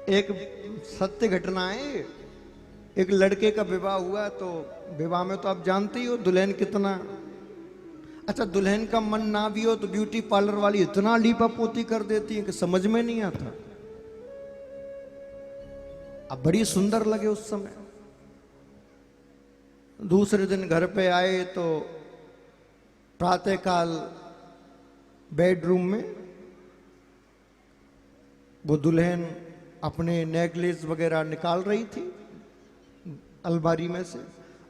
एक सत्य घटना है। एक लड़के का विवाह हुआ, तो विवाह में तो आप जानते ही हो दुल्हन कितना, अच्छा दुल्हन का मन ना भी हो तो ब्यूटी पार्लर वाली इतना लीपा पोती कर देती है कि समझ में नहीं आता। अब बड़ी सुंदर लगे उस समय। दूसरे दिन घर पे आए तो प्रातःकाल बेडरूम में वो दुल्हन अपने नेकलेस वगैरह निकाल रही थी अलमारी में से।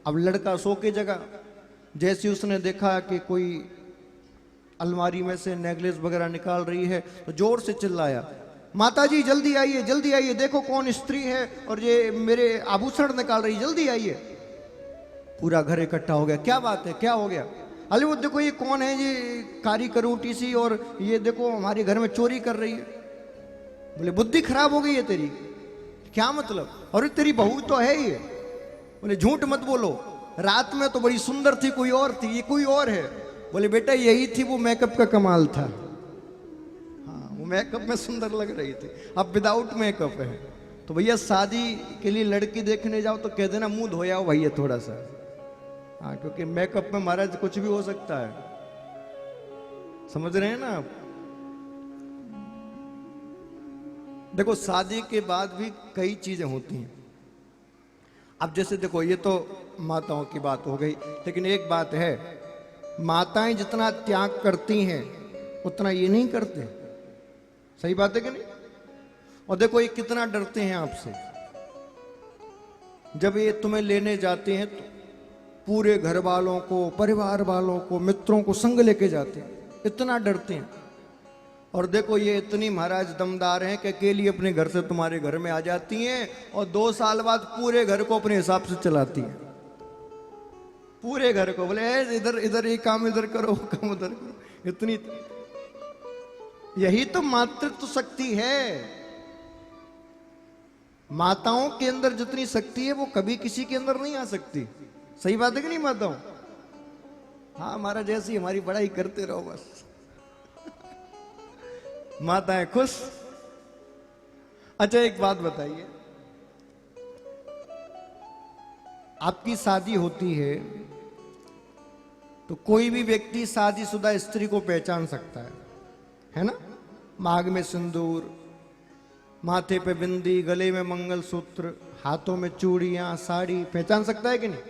अब लड़का सो के जगह, जैसे उसने देखा कि कोई अलमारी में से नेकलेस वगैरह निकाल रही है तो जोर से चिल्लाया, माता जी जल्दी आइए, जल्दी आइए, देखो कौन स्त्री है और ये मेरे आभूषण निकाल रही, जल्दी आइए। पूरा घर इकट्ठा हो गया, क्या बात है, क्या हो गया? अरे वो देखो ये कौन है, ये कारी करोटी सी, और ये देखो हमारे घर में चोरी कर रही है। बोले बुद्धि खराब हो गई है तेरी, क्या मतलब? अरे तेरी बहू तो है ये। बोले झूठ मत बोलो, रात में तो बड़ी सुंदर थी, कोई और थी, ये कोई और है। बोले बेटा यही थी, वो मेकअप का कमाल था। हाँ वो मेकअप में सुंदर लग रही थी, अब विदाउट मेकअप है। तो भैया शादी के लिए लड़की देखने जाओ तो कह देना मुंह धोया हो भैया थोड़ा सा। हाँ क्योंकि मेकअप में महाराज कुछ भी हो सकता है, समझ रहे हैं ना आप? देखो शादी के बाद भी कई चीजें होती हैं। अब जैसे देखो ये तो माताओं की बात हो गई, लेकिन एक बात है, माताएं जितना त्याग करती हैं उतना ये नहीं करते। सही बात है कि नहीं? और देखो ये कितना डरते हैं आपसे। जब ये तुम्हें लेने जाते हैं तो पूरे घर वालों को, परिवार वालों को, मित्रों को संग लेके जाते हैं, इतना डरते हैं। और देखो ये इतनी महाराज दमदार हैं कि अकेली अपने घर से तुम्हारे घर में आ जाती हैं और 2 साल बाद पूरे घर को अपने हिसाब से चलाती हैं। पूरे घर को बोले इधर इधर ये काम इधर करो, वो काम उधर करो। इतनी, यही तो मातृत्व शक्ति है। माताओं के अंदर जितनी शक्ति है वो कभी किसी के अंदर नहीं आ सकती। सही बात है कि नहीं माताओं? हाँ हमारा जैसी हमारी बड़ाई करते रहो बस। माताएं खुश। अच्छा एक बात बताइए, आपकी शादी होती है तो कोई भी व्यक्ति शादीशुदा स्त्री को पहचान सकता है ना? मांग में सिंदूर, माथे पे बिंदी, गले में मंगलसूत्र, हाथों में चूड़ियां, साड़ी, पहचान सकता है कि नहीं?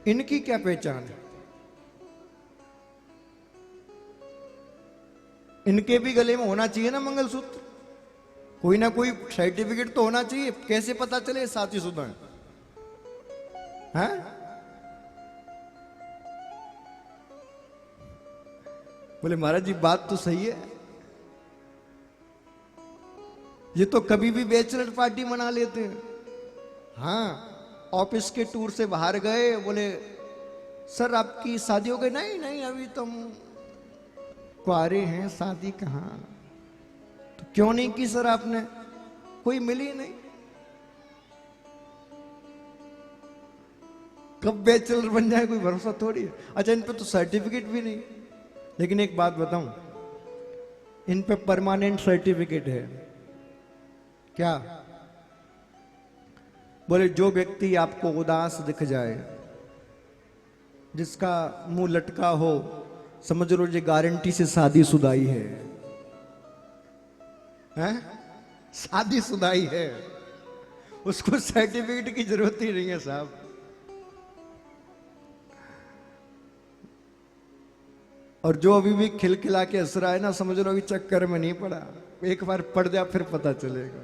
इनकी क्या पहचान है? इनके भी गले में होना चाहिए ना मंगलसूत्र, कोई ना कोई सर्टिफिकेट तो होना चाहिए। कैसे पता चले शादीशुदा है? बोले महाराज जी बात तो सही है, ये तो कभी भी बैचलर पार्टी मना लेते हैं। हाँ ऑफिस के टूर से बाहर गए, बोले सर आपकी शादी हो गई? नहीं नहीं अभी तुम कुआरे हैं, शादी कहाँ। तो क्यों नहीं की सर आपने? कोई मिली नहीं। कब बैचलर बन जाए कोई भरोसा थोड़ी है। अच्छा इन पे तो सर्टिफिकेट भी नहीं। लेकिन एक बात बताऊं, इन पे परमानेंट सर्टिफिकेट है। क्या? बोले जो व्यक्ति आपको उदास दिख जाए, जिसका मुंह लटका हो, समझ लो ये गारंटी से शादीशुदाई है। हैं? शादीशुदाई है, उसको सर्टिफिकेट की जरूरत ही नहीं है साहब। और जो अभी भी खिलखिला के हंस रहा है ना, समझ लो अभी चक्कर में नहीं पड़ा, एक बार पड़ जाए फिर पता चलेगा।